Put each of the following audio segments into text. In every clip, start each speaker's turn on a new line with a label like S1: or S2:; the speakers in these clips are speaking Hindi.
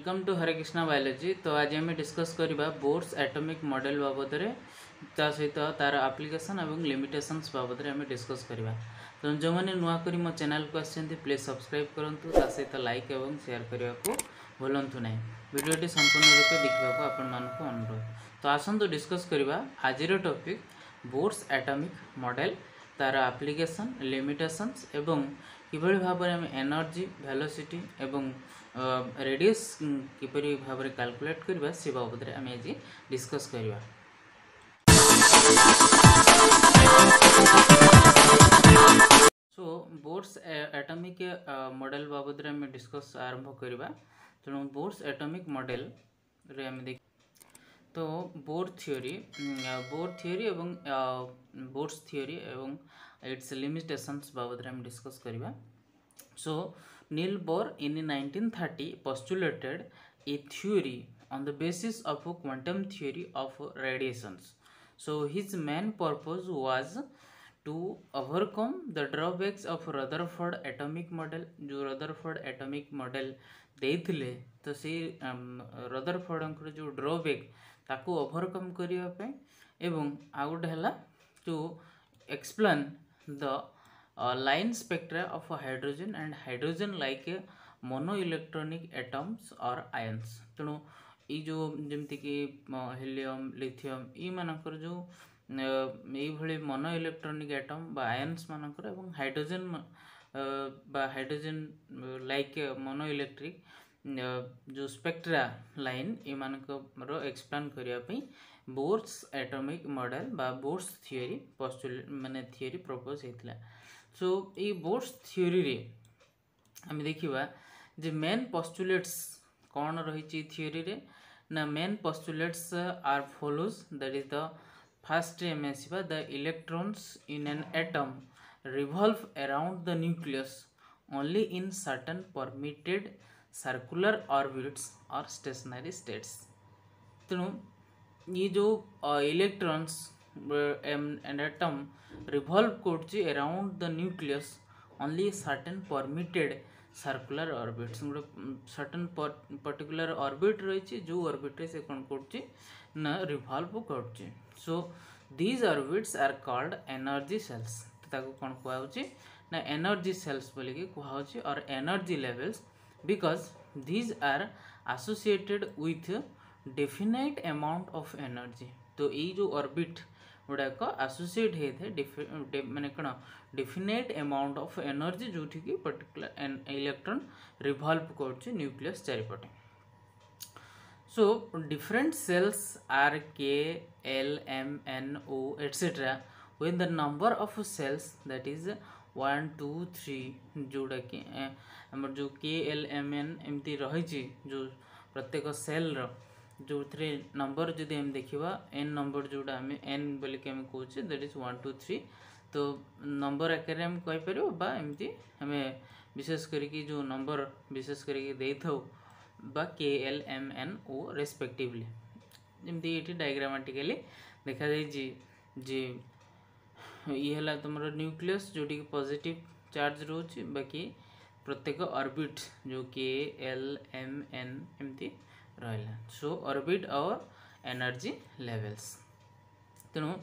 S1: Welcome to Hare Krishna biology. तो आज आम डिस्कस करवा बोर्स एटॉमिक मॉडल बाबद सहित तार एप्लिकेशन और लिमिटेशंस बाबद आम डिस्कस करवा। तो जो मैंने नुआ करी मो चैनल को आसछन्ति प्लीज सब्सक्राइब करूँ, सहित लाइक और शेयर करने को भूलु ना। वीडियोटी संपूर्ण रूपे देखा आपण मानक अनुरोध। तो आसतु डिस्कस करवा आज टॉपिक बोर्स एटॉमिक मॉडल, तार एप्लिकेशन, लिमिटेशंस एवं किभଳି भाବରେ ଆମେ एनर्जी, वेलोसिटी एवं रेडियस किपरि भाବରେ कैलकुलेट करबा से बाबद रे ଆମେ आज डिस्कस करबा। सो बोर्स एटॉमिक मॉडल बाबद रे ଆମେ डिस्कस आरंभ करबा। तेणु बोर्स एटॉमिक मॉडल रे ଆମେ देख तो बोर थियोरी एवं बोर्स थियोरी एवं इट्स लिमिटेशंस बाबद रे हम डिस्कस करबा। So Niels Bohr in 1930 postulated a theory on the basis of a quantum theory of radiations. So his main purpose was to overcome the drawbacks of Rutherford atomic model। जो Rutherford atomic model देइथिले तो से Rutherford जो ड्रॉबैक ताको ओवरकम करिया पे एवं आउट हला to explain the line spectra of hydrogen and hydrogen like monoelectronic atoms or ions। तेणु ये जो जमती कि हेलियम, लिथियम ये मानकर जो ये मोनो इलेक्ट्रोनिक एटम बा आयन्स मानकर एवं हाइड्रोजन बा हाइड्रोजन लाइक मोनो इलेक्ट्रिक जो स्पेक्ट्रा लाइन ये मानकर एक्सप्लेन करने बोर्स एटॉमिक मॉडल बा बोर्स थियोरी पोस्टुलेट माने थियोरी प्रपोज होता। सो ये बोर्स थियोरी रे हम देखिबा जे मेन पोस्टुलेट्स कौन रही थियोरी रे ना। Main postulates are follows, that is the first एम आसवा the electrons in an atom revolve around the nucleus only in certain permitted circular orbits और स्टेशनरी स्टेट्स। तेणु ये जो इलेक्ट्रॉन्स एन एटम रिवॉल्व करछि around the nucleus only certain permitted circular orbits. Certain particular orbit रही जो ऑर्बिट रे से कौन करछि ना रिवॉल्व करछि। So these orbits are called energy shells. ताको कौन कहउछि ना एनर्जी सेल्स बोली के कहउछि और energy levels because these are associated with definite amount of energy. तो ये जो ऑर्बिट गुड़ाक एसोसिएट होते माने कौन डेफिनाइट अमाउंट ऑफ एनर्जी जो कि पर्टिकुलर इलेक्ट्रॉन रिवॉल्व कर न्यूक्लियस चारिपटे। So different shells are K L M N O etcetera when the number of shells that is 1 2 3 जोड़ा कि हमर जो के एल एम एन एमती रही जो प्रत्येक सेल रो जो थे नंबर जदि हम देखा एन नंबर जोड़ा आम एन बोल के कहे दैट इज 1 2 3 तो नंबर आकार में कहीपर एमती आम विशेष करके जो नंबर विशेष करके दे था के L M N O respectively जमती ये डायग्रामेटिकली देखा जे ये तुम न्यूक्लियस जोटी पॉजिटिव चार्ज रोचे बाकी प्रत्येक ऑर्बिट जो के एल एम एन एमती रहा। सो ऑर्बिट और एनर्जी लेवल्स। तेणु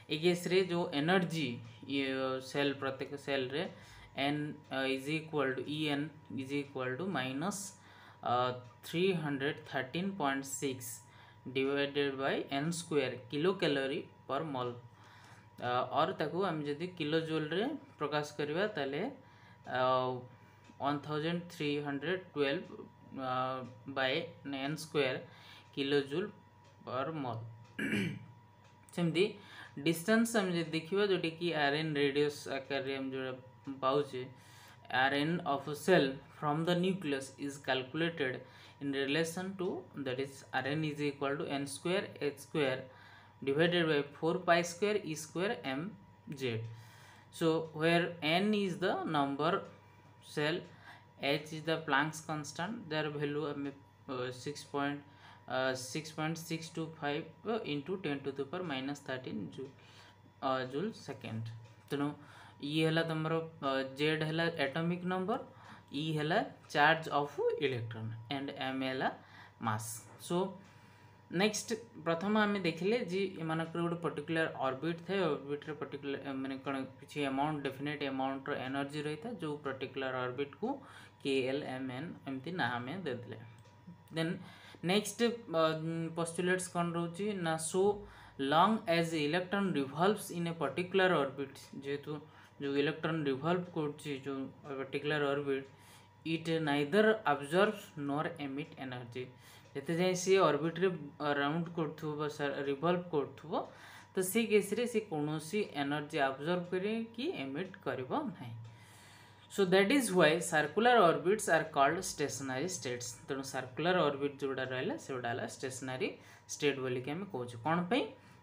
S1: ये केस रे जो एनर्जी ये सेल प्रत्येक सेल रे n is equal to E n is equal to minus 313.6 divided by N square kilo calorie per mole और ताकू हम जदि किलो जूल रे प्रकाश करवा ताले 1312 by N square kilo joule per mole. सेमती डिस्टेंस हम जो देखा जोटी कि आर एन रेडियस आकार हम जो पाचे r n of shell from the nucleus is calculated in relation to that is r n is equal to n square h square divided by 4 pi square e square m z। So where n is the number cell, h is the Planck's constant, their value 6.625 into 10 to the power minus 13 joule second। तेणु ये है तुम z है एटॉमिक नंबर, e है charge of electron and m है मास। सो नेक्स्ट प्रथम आम देखिले जी मान गोटे पर्टिकुलर ऑर्बिट थे, ऑर्बिट रे पर्टिकुलर माने कौन किसी अमाउंट डेफिनेट अमाउंट रो एनर्जी रही था जो पर्टिकुलर ऑर्बिट को KLMN एमती ना आम देते। देन नेक्स्ट पोस्टुलेट्स कौन रोची ना so long as electron revolves in a particular orbit, जेहेतु जो इलेक्ट्रॉन रिवॉल्व कर जो particular orbit it neither absorbs nor emit energy, जिते जाए सी ऑर्बिट रे राउंड कर रिवॉल्व कर तो सी केस रे सी कौन एनर्जी अब्जॉर्ब करे कि एमिट करिवो नहीं। So that is why circular orbits are called stationary states. तेणु सर्कुलर ऑर्बिट जोड़ा रहा से गुड़ा स्टेशनरी स्टेट बोलिक आम कहूँ कौन पे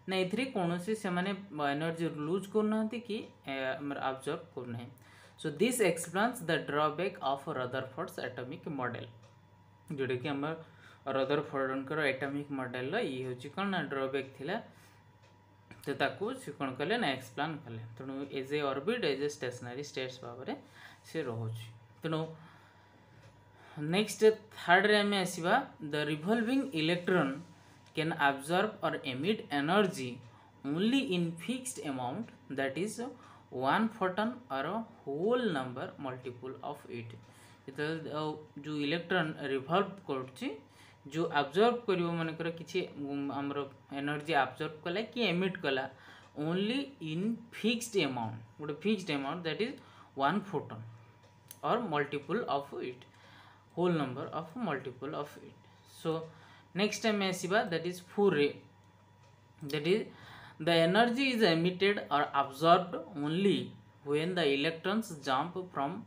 S1: ना ये कौन से एनर्जी लूज करना कि अब्जॉर्ब करना। So this explains the drawback of Rutherford's atomic model, जोटा कि आम रदरफोर्डर एटॉमिक मॉडल ये हूँ कौन ना ड्रॉबैक थिला, तो ताकू से कौन कले ना एक्सप्लेन कले। तेणु as a orbit as a stationary states भाव में से रोचे। तेणु नेक्स्ट थर्ड रे आम आसवा the revolving electron can absorb or emit energy only in fixed amount that is one photon or whole number multiple of it. जो इलेक्ट्रॉन रिवॉल्व कर जो अब्जॉर्ब कर मनकर किसी आमर एनर्जी अब्जॉर्ब कला कि एमिट कला ओनली इन फिक्स्ड अमाउंट, गोटे fixed amount that is one photon or multiple of it, whole number of multiple of it. So next time आसवा दैट इज फोर रे, that is the energy is emitted or absorbed only when the electrons jump from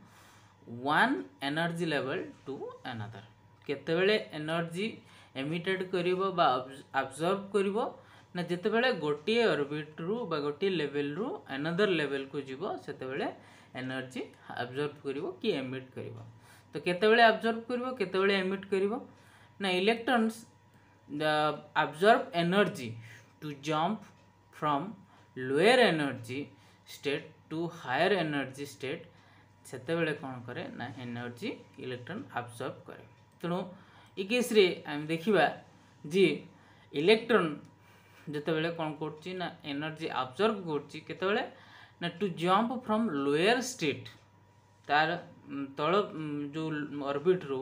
S1: one energy level to another. केतेबेले एनर्जी एमिटेड करिवो बा अब्जॉर्ब करिवो ना जेतेबेले गोटे ऑर्बिट रु बा गोटे लेवल रु अनदर लेवल को जीवो सेतेबेले एनर्जी अब्जॉर्ब करिवो कि एमिट करिवो। तो केतेबेले अब्जॉर्ब करिवो केतेबेले एमिट करिवो ना electrons absorb energy to jump from lower energy state to higher energy state, सेतेबेले कौन करे ना एनर्जी इलेक्ट्रॉन अब्जॉर्ब करे। तेणु ये केस रे आम देखिबा जी इलेक्ट्रॉन जेतेबेले कौन करछि ना एनर्जी अब्जॉर्ब करछि केतेबेले ना to jump from lower state, तार तल जो ऑर्बिट रो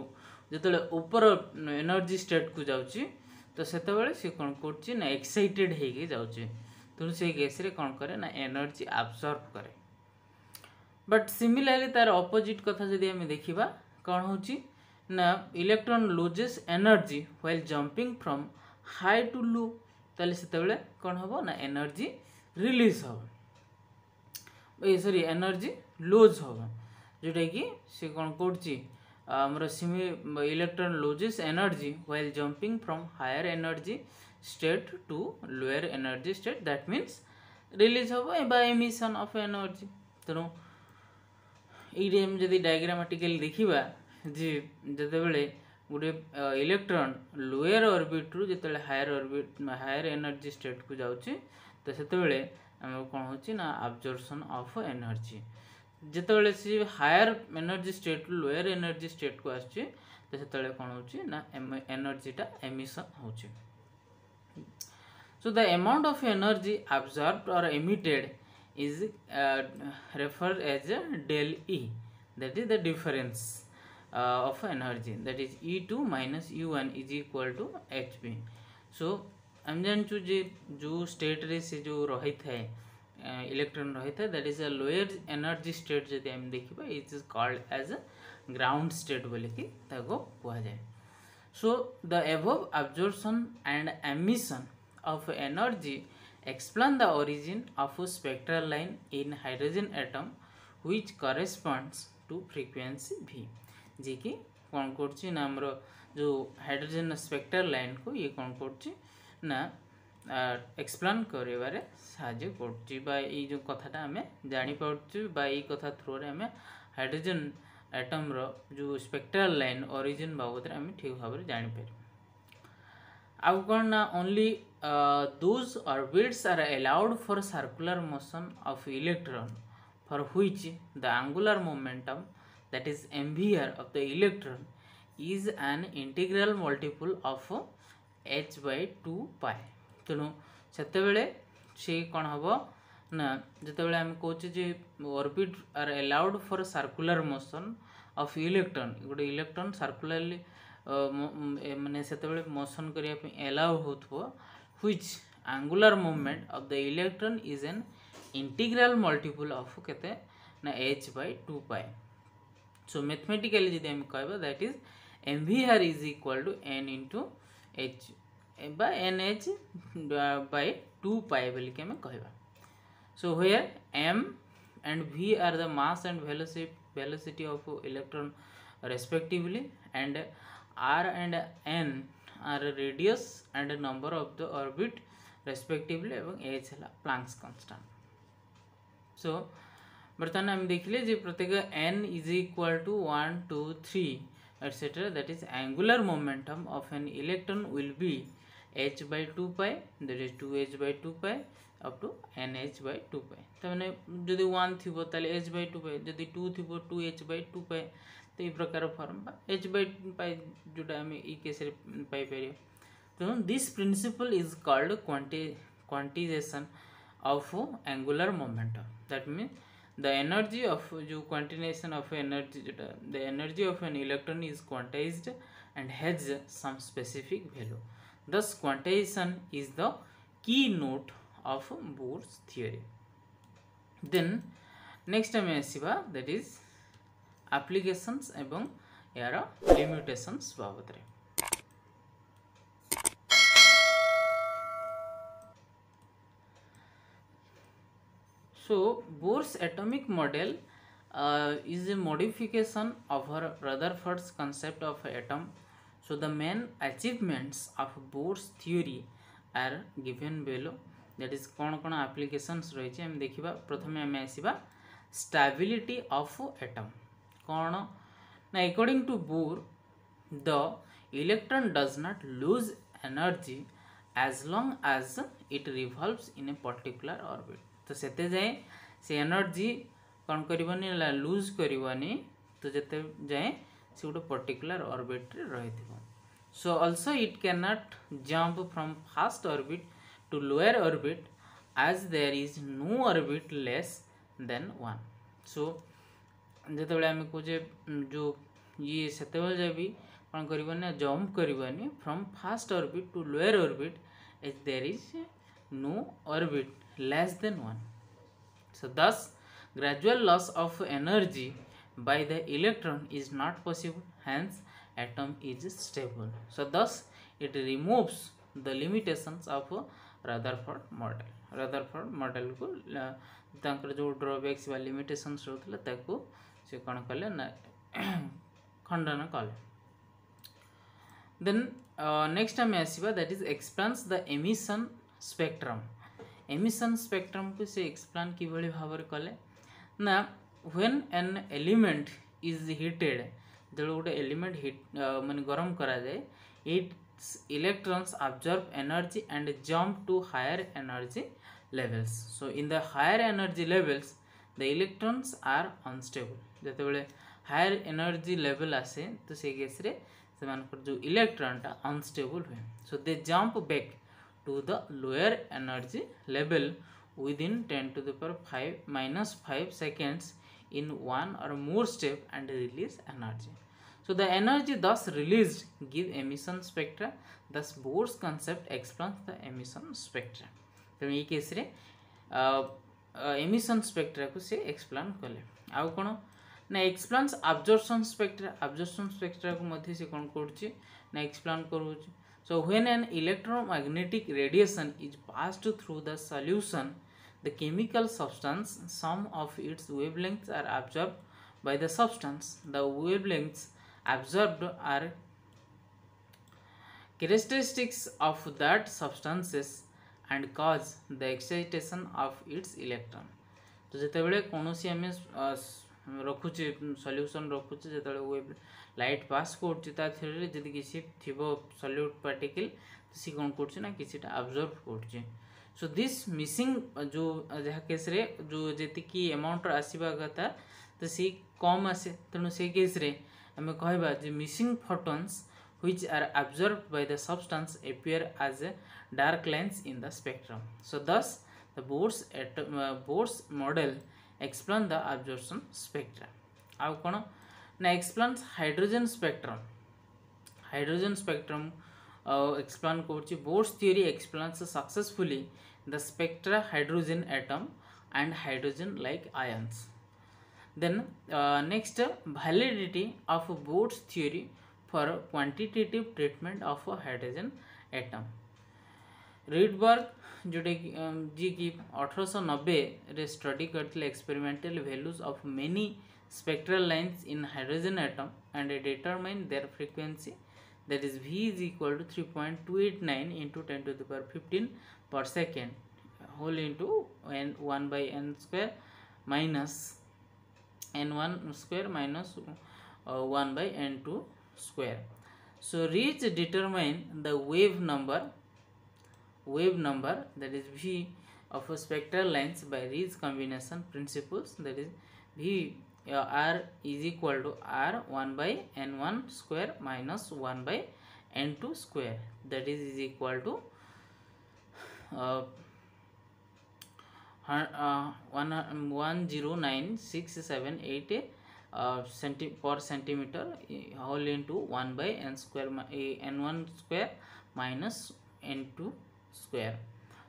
S1: जेतेबेले ऊपर एनर्जी स्टेट को जाउछि तो सेतेबेले से कौन करछि ना एक्साइटेड हेके जाउछि। तेणु से केस रे कौन करे ना एनर्जी अब्जॉर्ब करे। बट सिमिलरली तार ऑपोजिट कथा जदि आम देखिबा कौन होछि ना electron loses energy while jumping from high to low, ताले सेतेबेले कौन हबो ना एनर्जी रिलीज हबो, सॉरी एनर्जी लूज हबो, जोटा कि से कौन करछि हमर electron loses energy while jumping from higher energy state to lower energy state, that means release हबो बाय एमिशन ऑफ एनर्जी। तेणु ये जदि डायग्रामेटिकली देखिबा जी जेतेबेले गोटे इलेक्ट्रॉन लोअर ऑर्बिट रु जेतेबेले higher orbit higher energy state को जाउछि तो सेतेबेले हम कोन होछि ना अब्जॉर्प्शन ऑफ एनर्जी, जेतेबेले से हायर एनर्जी स्टेट रु लोअर एनर्जी स्टेट को आछि तो सेतेबेले कोन होछि ना एनर्जीटा एमिशन होछि। So the amount of energy absorbed or emitted is referred as del E, that is the difference of energy, that is E2 minus U1 is equal to Hp. So हम जानचु जे जो स्टेट रे से जो रही थाए इलेक्ट्रॉन रही थाए that is a lower energy state जदि हम देखिबा it is called as ground state बोली कि ताको कहा जाए। So the above absorption and emission of energy explain the origin of a spectral line in hydrogen atom which corresponds to frequency v, जे कि कौन करछि ना हमरो जो हाइड्रोजन स्पेक्ट्रल लाइन को ये कौन करछि ना एक्सप्लेन करेबारे साहाय्य करछि बा ये जो कथाटा हमें जानि पड़छि बा ये कथा थ्रू रे हमें हाइड्रोजन एटम रो जो स्पेक्ट्रल लाइन ओरिजिन बाबत रे हमें ठीक भाव रे जानि पारि। आउ कौन ना only those orbits are allowed for circular motion of electron for which the angular momentum that is mvr of the electron is an integral multiple of h by 2 pi तेणु सेतेबेले से कौन हम ना जितेबाला आम कहे orbit are allowed for circular motion of electron गोटे इलेक्ट्रॉन सर्कुलरली माने सेतेबेले मोशन करिया पे अलाउ होथबो which angular movement of the electron is an integral multiple of केते ना h by 2 pi. So mathematically जदि हम कहबा that is mvr is equal to n into h by nh by 2 pi बोली के हम कहबा. So where m and v are the mass and velocity of electron respectively, and r and n are radius and number of the orbit respectively, एवं h है Planck's constant. So बर्तमान आम देखिले जे प्रत्येक n is equal to 1 2 3 etc. that is angular momentum of an electron will be h by 2 pi, that is 2h by 2 pi up to nh by 2 pi. तमाने जदि 1 थिबो ताले h by 2 pi, जदि 2 थिबो 2h by 2 pi. तो ये प्रकार फॉर्म h by 2 pi जोटा हम ई केस रे पाई परियो. तो this principle is called quantisation of angular momentum. That means the energy of जो quantization of energy the energy of an electron is quantized and has some specific value. Thus quantization is the keynote of Bohr's theory. Then next time आसीबा that is applications एवं यार limitations बाबत रे. So Bohr's atomic model is a modification of Rutherford's concept of atom. So the main achievements of Bohr's theory are given below. That is कौन applications रही है हम देखिबा. प्रथमे हम आसीबा stability of atom. कौन ना according to Bohr the electron does not lose energy as long as it revolves in a particular orbit. तो सेते जाए से एनर्जी कौन करबनी लूज करबनी तो जते जाए से गोटे पर्टिकुलर ऑर्बिट रे रहिथिबो. So also it can not jump from first orbit to lower orbit as there is no orbit less than 1. So जते बेले हम कोजे जो ये सेते बेले जे भी कौन करबनी जंप करबनी from first orbit to lower orbit as there is no orbit less than 1. So thus gradual loss of energy by the electron is not possible, hence atom is stable. So thus it removes the limitations of Rutherford model. Rutherford model को तांकर जो ड्रॉबैक्स वा लिमिटेशंस रहथले ताको से कोन कले ना खंडन कले. Then next time आसीबा that is explains the emission spectrum. Emission spectrum को से explain की बड़ी भावर कले ना when an element is heated जब गोटे element heat माने गरम करा जाए its electrons absorb energy and jump to higher energy levels. So in the higher energy levels the electrons are unstable. जते बेले higher energy level आसे तो से केस रे से मानकर जो इलेक्ट्रॉन टा अनस्टेबल हुए. So they jump back to the lower energy level within 10 to the power 5 seconds in one or more step and release energy. So the energy thus released give emission spectra. Thus Bohr's concept explains the emission spectra. तो ये केस रे emission spectra को से explain कले. आउ कोन ना explains absorption spectra. Absorption spectra को मध्य से कौन करछि ना explain करूछि. So when an electromagnetic radiation is passed through the solution, the chemical substance, some of its wavelengths are absorbed by the substance. The wavelengths absorbed are characteristics of that substances and cause the excitation of its electron. तो जते बेले कोनोसी हमें रखुचे सॉल्यूशन रखुचे जते वेव लाइट पास करछि ता थ्रू जदि किसी थिबो सॉल्यूट पार्टिकल तो सी कोन करछि ना किछिटा अब्जॉर्ब करछि. सो दिस मिसिंग जो जहा केस रे जो जेति की अमाउंट आसीबा कथा तो सी कम आसे तेणु से केस रे आम कहवा जे missing photons which are absorbed by the substance appear as a dark lines in the spectrum. So thus the Bohr's model explains the absorption spectra. How kono na explains hydrogen spectrum. Hydrogen spectrum explain korchi. Bohr's theory explains successfully the spectra hydrogen atom and hydrogen like ions. Then next validity of Bohr's theory for quantitative treatment of a hydrogen atom. Rydberg जोटा जी की 1890 रे स्टडी करथिले experimental values of many spectral lines in hydrogen atom and determine there frequency that is V is equal to 3.289 into 10 to the power 15 per second whole into n1 by n square minus n1 square minus 1 by n2 square. So Reich determine the wave number that is V of spectral lines by Reich combination principles, that is V R is equal to R 1 by n1 square minus 1 by n2 square, that is equal to 109,678 per centimeter whole into 1 by n square n1 square minus n2 square.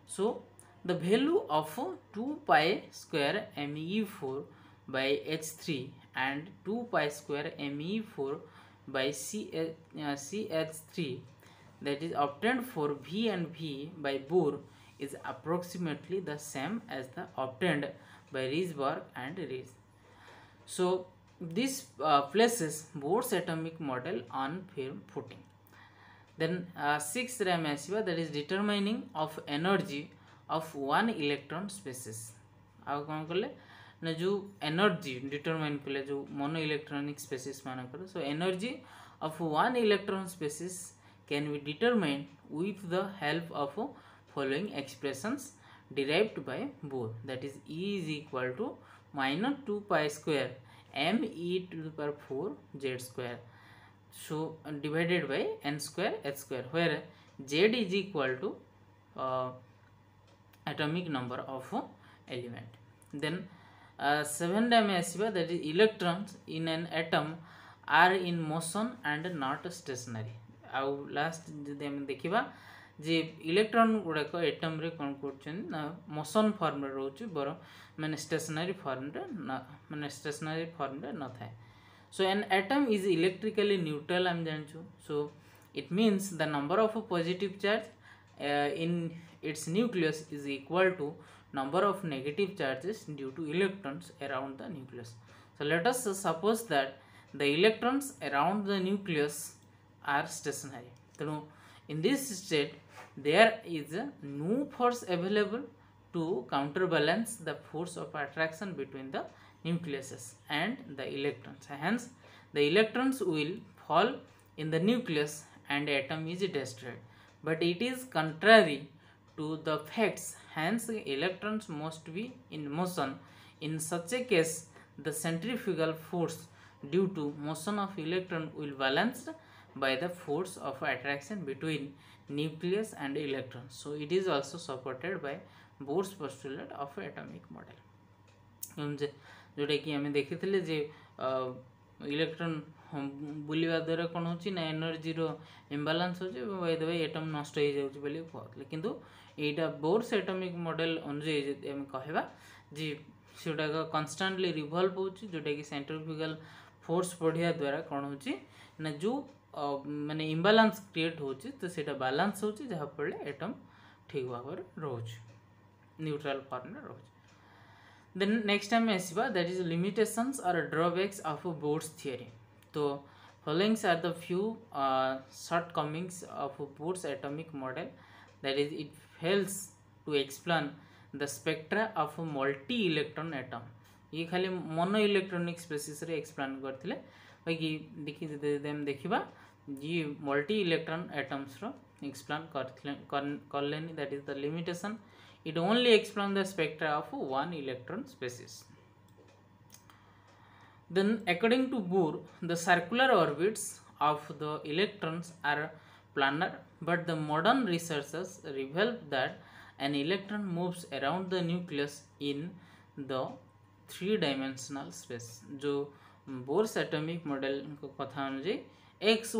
S1: So the value of 2 pi square me4 by h3 and 2 pi square me4 by ch3 that is obtained for V and V by Bohr is approximately the same as the obtained by Rydberg and Reich. So this places Bohr's atomic model on firm footing. Then sixth that is determining of energy of one electron species. आउ कौन कले ना जो एनर्जी डिटरमाइन कले जो मोनो इलेक्ट्रॉनिक स्पेसीस मानकर. So energy of one electron species can be determined with the help of following expressions derived by Bohr, that is E is equal to minus 2 pi square m e to the power 4 z square, so divided by n square h square, where z is equal to atomic number of element. Then 7 dimension, that is electrons in an atom are in motion and not stationary. आउ लास्ट जदि आम देखा जे इलेक्ट्रॉन गुड़ाक एटम रे कौन कर मोशन फॉर्म रे रोच बर माने स्टेशनरी फॉर्म रे माने स्टेशनरी फॉर्म रे न थाए. So an atom is electrically neutral आम जानछु. So it means the number of positive charge in its nucleus is equal to number of negative charges due to electrons around the nucleus. So let us suppose that the electrons around the nucleus are stationary. So in this state there is no force available to counterbalance the force of attraction between the nucleuses and the electrons. Hence the electrons will fall in the nucleus and atom is destroyed. But it is contrary to the facts, hence electrons must be in motion. In such a case the centrifugal force due to motion of electron will balanced by the force of attraction between nucleus and electrons. So it is also supported by Bohr's postulate of atomic model. जोटा कि आम देखी जे इलेक्ट्रॉन बुलवा द्वारा कौन हो एनर्जी रो इम्बालांस हो एटम नष्ट हो जाए कहते, किंतु यहाँ बोर्स एटमिक मॉडल अनुजाई आम कहवा जे सेटाक कन्स्टांटली रिवॉल्व हो जोटा कि सेंट्रिफ्यूगल फोर्स बढ़िया द्वारा कौन हो जो माने इम्बालांस क्रिएट हो तो सेटा बैलेंस हो जहाँफल एटम ठीक भाव रोच न्यूट्रल फॉर्म रो. Then next time आसवा that is limitations or drawbacks of Bohr's theory. तो following are the few shortcomings of Bohr's atomic model, that is it fails to explain the spectra of multi electron atom. ये खाली मोनो इलेक्ट्रॉनिक स्पेसीस रे एक्सप्लेन करथिले बाकी देखि देम देखिबा ये मल्टी इलेक्ट्रॉन एटम्स रो एक्सप्लेन करलेनी, that is the limitation. It only explains the spectra of one electron species. Then according to Bohr, the circular orbits of the electrons are planar, but the modern researchers reveal that an electron moves around the nucleus in the 3-dimensional space. जो बोर्स एटॉमिक मॉडल को कथा अनुଯାୟୀ एक्स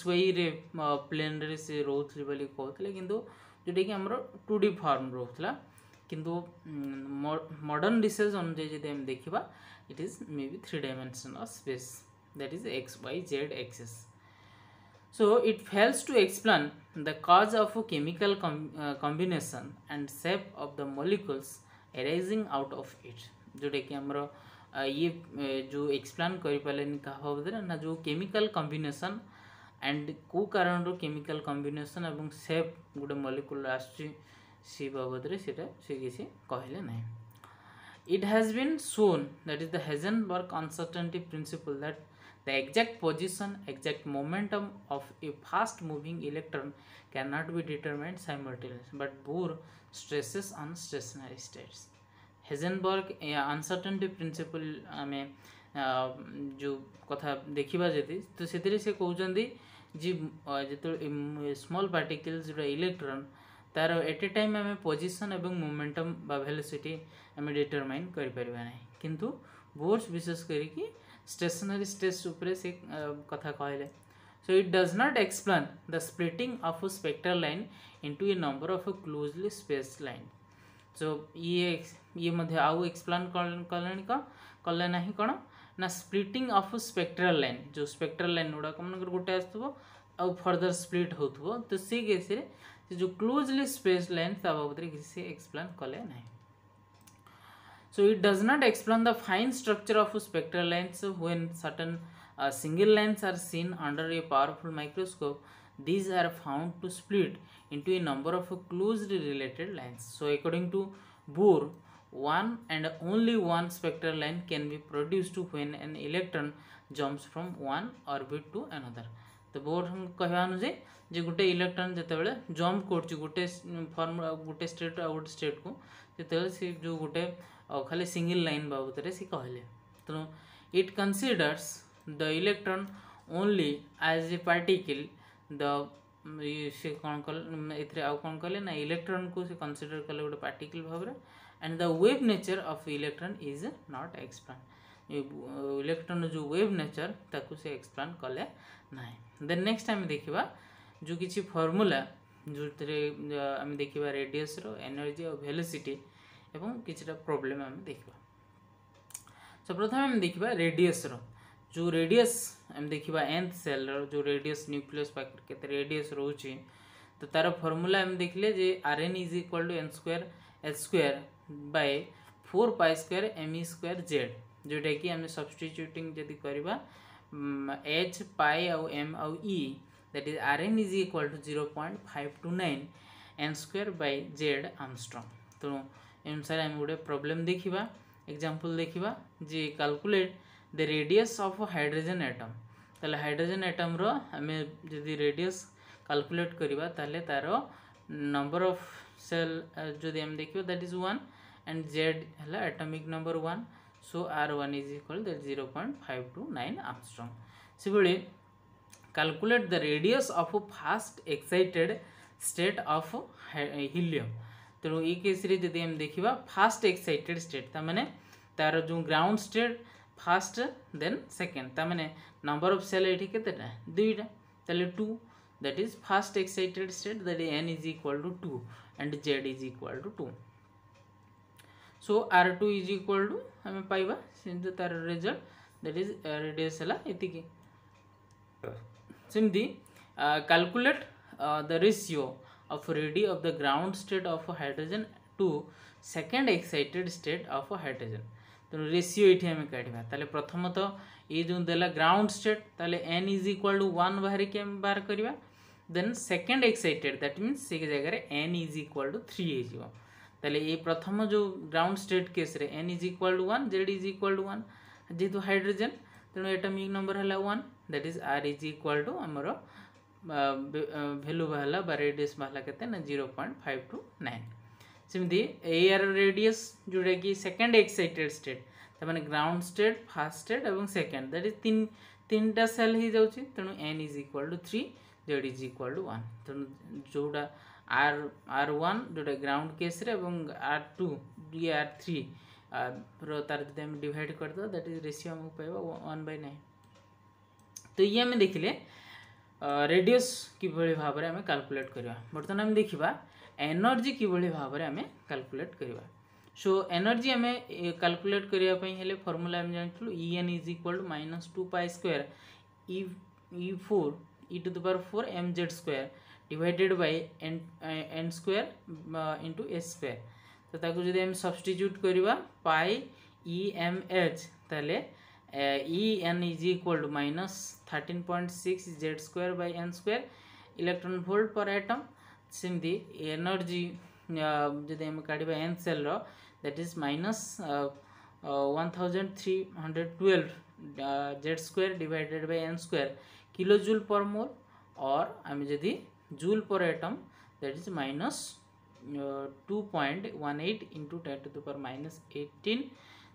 S1: वाई रे प्लेन रे से रोथले बोली कहतले किंतु जोटा कि हमर 2D फॉर्म रोथला किंतु मॉडर्न रिसर्च अनुଯାୟୀ जदि हम देखिबा it is maybe 3-dimensional space, that is x, y, z axis. So it fails to explain the cause of a chemical combination and shape of the molecules arising out of it. जोटा कि हमरो ये जो एक्सप्लेन करि पालेन का होबदरे ना जो केमिकल कॉम्बिनेशन एंड को कारण रो केमिकल कॉम्बिनेशन एवं शेप गुडे मॉलिक्यूल आछि सी बाबदरे सेटा से किसी कहले नाही. It has been shown, that is the Heisenberg uncertainty principle, that the exact position, exact momentum of a fast moving electron cannot be determined simultaneously, but Bohr stresses on stationary states. Heisenberg uncertainty principle आमे जो कथा देखिबा जदि तो सेतिरे से कहउचंदी जे जेतो स्मॉल पार्टिकल्स जो इलेक्ट्रॉन तार एट ए टाइम आम पोजिशन एवं मोमेंटम बा वेलोसिटी आम डिटरमाइन कर परिबा नाही, किंतु बोर्स विशेष करिकि स्टेशनरी स्टेट्स उपरे से कथा कहले. So it does not explain the splitting of a spectral line into a number of closely spaced line. सो ये मध्ये आउ एक्सप्लेन कले नाही कोन ना स्प्लिटिंग ऑफ स्पेक्ट्रल लाइन, जो स्पेक्ट्रल लाइन गुडा कमनकर गोटे आस्तबो आउ फर्दर स्प्लिट होतबो, तो से केस रे जो क्लोजली स्पेस्ड लाइन ता बाबदरे किसी एक्सप्लेन कले नाही. So it does not explain the fine structure of spectral lines. When certain single lines are seen under a powerful microscope, these are found to split into a number of closely related lines. So according to Bohr, one and only one spectral line can be produced when an electron jumps from one orbit to another. तो बोर हम कहवा अनुसार जे गोटे इलेक्ट्रॉन जेतेबेले जंप करछि गोटे फॉर्म गोटे स्टेट आ गोटे स्टेट को जेतेबेले से जो गोटे खाली सिंगल लाइन बाबतरे से कहले. तो it considers the electron only as a particle. The से कौन कल एथरे आ कौन कले ना इलेक्ट्रॉन को से कंसीडर कले गोटे पार्टिकल भाबरे, and the wave nature of electron is not explain. Electron जो वेव नेचर ताकू से एक्सप्लेन कले नाही. देन नेक्स्ट टाइम देखिबा जो किछि फार्मूला जो आम देखिबा रेडियस रो एनर्जी और वेलोसिटी एवं किछटा प्रॉब्लम आम देखिबा. सो प्रथम आम देखिबा रेडियस रो जो रेडियस आम देखिबा nth सेल रो जो रेडियस न्यूक्लियस पाकर केते रेडियस रहउची, तो तार फार्मूला आम देखले जे Rn = n² h² / 4π² me²z, जोटा कि आम सब्स्टिट्यूटिंग जदि करबा h pi और m और e, that is Rn = 0.529 n² / z angstrom. तो अनुसार आम गोटे प्रॉब्लम देखिबा, एग्जांपल देखिबा जे calculate the radius of hydrogen atom. ताले हाइड्रोजन एटम रो आम जदि रेडियस कैलकुलेट करबा ताले तार नंबर ऑफ सेल जदि आम देखिबा दैट इज 1 एंड z हला atomic number 1. So R1 = 0.529 Armstrong. Similarly, calculate the radius of a fast excited state of helium. तो ये केस रे जदि हम देखिबा फास्ट एक्साइटेड स्टेट ता माने तार जो ground state first then second, ता माने नंबर ऑफ सेल एठी केतेटा दुईटा, ताले 2, that is fast excited state, that is n = 2 and z = 2. So R2 = हमें पाइबा सिंधु तार रिजल्ट, दैट इज रेडियस हला एतिकी. सिंधी calculate the ratio of radii of the ground state of hydrogen to second excited state of hydrogen. तो रेशियो एठी हमें काढबा ताले प्रथम तो ये जो देला ग्राउंड स्टेट ताले n = 1 बाहर के हम बाहर करबा. Then second excited that means से जगह रे n = 3 हे जिवो. ताले ये प्रथम जो ग्राउंड स्टेट केस रे n = 1 z = 1 जेतु हाइड्रोजन तेणु एटॉमिक नंबर हला 1, दैट इज R = हमरो वैल्यू बहला बा रेडियस बहला केते ना 0.529. सिमदी एआर रेडियस जोडा कि सेकंड एक्साइटेड स्टेट तार ग्राउंड स्टेट फास्ट स्टेट और सेकेंड दैट इज तीनटा सेल हो जाऊँगी तेणु n is equal to 3 z is equal to 1 तेणु जोड़ा R1 जोटा ग्राउंड केस रे R2 ये R3 तार जो डिवाइड करदे दैट इज रेशियो आमको पाइबा 1/9 तो ये आम देखिले रेडियस किभली भाव में आम कैलकुलेट करवा बर्तमान आम देखा एनर्जी किभली भाव में आम कैलकुलेट करवा सो एनर्जी आम कैलकुलेट करने फॉर्मूला आम जानूँ En is equal to -2π² E4 e⁴ mz² divided by n square into s square तो ताको जदि हम सब्स्टिट्यूट करवा पाई EMH ताले En is equal to -13.6 z² बाय n² electron volt per atom सेमती एनर्जी जदि हम काढ़ा n सेल रो that is -1312 z² divided by n² kilo joule per mole और आम जदि joule per atom that is -2.18 into 10⁻18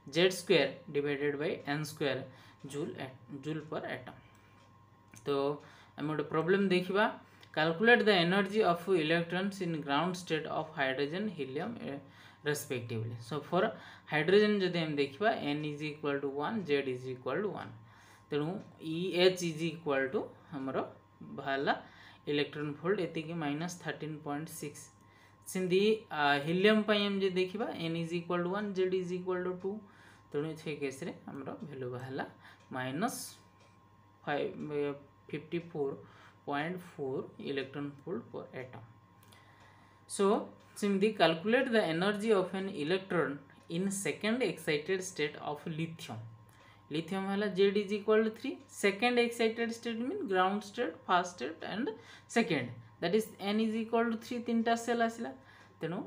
S1: z² divided by n² joule per atom तो आम गोटे प्रॉब्लम देखा calculate the energy of electrons in ground state of hydrogen helium respectively so for hydrogen जदि हम देखा n is equal to 1 z is equal to 1 तेणु EH इज इक्वल टू हमर बाहला इलेक्ट्रॉन वोल्ट एति -13.6 सिंधी हीलियम हम जो देखा n is equal to 1 z is equal to 2 तेणु से केस रे हमर वैल्यू बाहला -54.4 electron volt per atom so सिंधी calculate the energy of an electron in second excited state of lithium है z is equal to 3 second excited state mean ground state first state and second that is n is equal to 3 तीनटा सेल आसला तेणु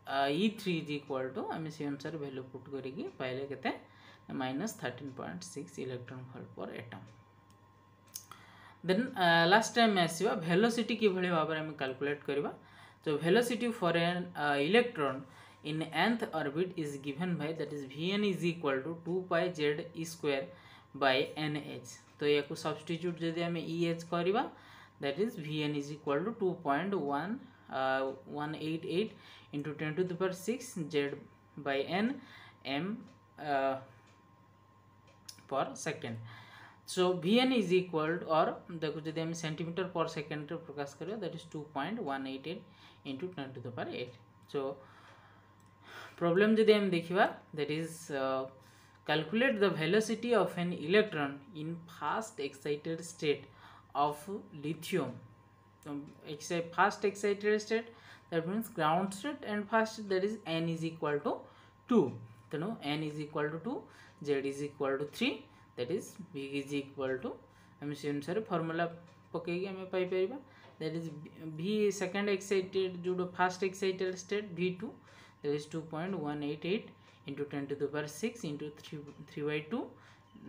S1: E3 इज इक्वल टू आम से अनुसार वैल्यू पुट करके पाइले केते -13.6 electron volt per atom then last time आसवा वेलोसिटी किभली भाव में कैलकुलेट करवा तो velocity for an electron in nth orbit is given by that is Vn is equal to 2πz² by nh तो या को सब्स्टिट्यूट जदि हमें EH करवा that is Vn is equal to 2.188 into 10⁶ z by n m per second so Vn is equal to और देखो जदि हम सेंटीमीटर पर सेकेंड प्रकाश करवा that is 2.188 into 10⁸ so problem जदि हम देखा that is calculate the velocity of an electron in first excited state of lithium first excited state that means ground state and first that is n is equal to 2 तेणु n is equal to 2 z is equal to 3 that is v is equal to आम से अनुसार फॉर्मूला पकईकि आम पाइपर that is v second excited जो first excited state v2 that is 2.188 into 10⁶ into 3/2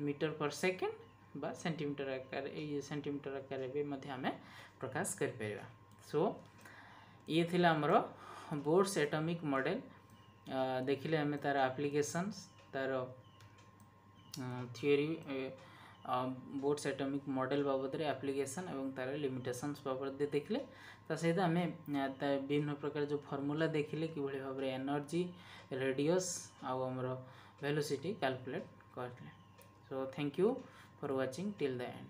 S1: metre per second बा सेंटीमीटर आकार ये सेंटीमीटर आकार भी मध्य आम प्रकाश कर परिबा सो ये थिला हमर बोर्ड्स एटॉमिक मॉडल देखिले आम तार एप्लीकेशंस तार थियोरी बोर्ड्स एटॉमिक मॉडल बाबद रे एप्लीकेशन एवं तार लिमिटेशंस बाबद देखिले ता सहित आम विभिन्न प्रकार जो फॉर्मूला देखिले कि भाव में एनर्जी रेडियस आमर वेलोसिटी कैलकुलेट करते so thank you for watching till the end.